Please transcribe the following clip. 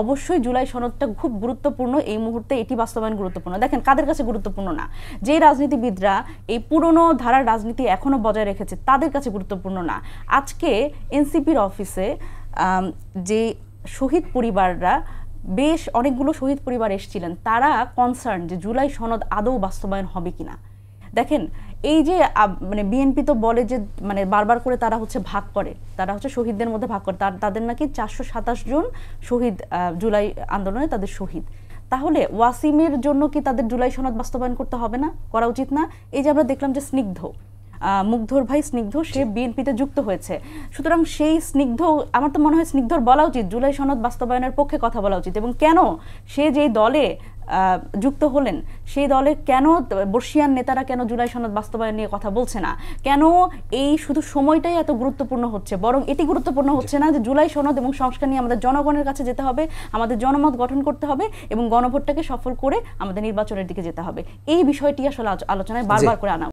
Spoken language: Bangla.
অবশ্যই জুলাই সনদটা খুব গুরুত্বপূর্ণ, এই মুহূর্তে এটি বাস্তবায়ন গুরুত্বপূর্ণ। দেখেন কাদের কাছে গুরুত্বপূর্ণ না, যে রাজনীতিবিদরা এই পুরনো ধারার রাজনীতি এখনো বজায় রেখেছে তাদের কাছে গুরুত্বপূর্ণ না। আজকে এনসিপির অফিসে যে শহীদ পরিবাররা, বেশ অনেকগুলো শহীদ পরিবার এসেছিলেন, তারা কনসার্ন যে জুলাই সনদ আদৌ বাস্তবায়ন হবে কিনা। দেখেন এই যে মানে বিএনপি তো বলে যে মানে বারবার করে তারা হচ্ছে ভাগ করে, তারা হচ্ছে শহীদদের মধ্যে ভাগ করে, তাদের নাকি 427 জন শহীদ জুলাই আন্দোলনে তাদের শহীদ। তাহলে ওয়াসিমের জন্য কি তাদের জুলাই সনদ বাস্তবায়ন করতে হবে না, করা উচিত না? এই যে আমরা দেখলাম যে স্নিগ্ধ, মুগ্ধর ভাই স্নিগ্ধ, সে বিএনপিতে যুক্ত হয়েছে। সুতরাং সেই স্নিগ্ধ, আমার তো মনে হয় স্নিগ্ধর বলা উচিত জুলাই সনদ বাস্তবায়নের পক্ষে কথা বলা উচিত। এবং কেন সে যেই দলে যুক্ত হলেন সেই দলে কেন বর্ষিয়ান নেতারা কেন জুলাই সনদ বাস্তবায়ন নিয়ে কথা বলছে না, কেন এই শুধু সময়টাই এত গুরুত্বপূর্ণ হচ্ছে, বরং এটি গুরুত্বপূর্ণ হচ্ছে না যে জুলাই সনদ এবং সংস্কার নিয়ে আমাদের জনগণের কাছে যেতে হবে, আমাদের জনমত গঠন করতে হবে এবং গণভোটটাকে সফল করে আমাদের নির্বাচনের দিকে যেতে হবে। এই বিষয়টি আসলে আলোচনায় বারবার করে আনা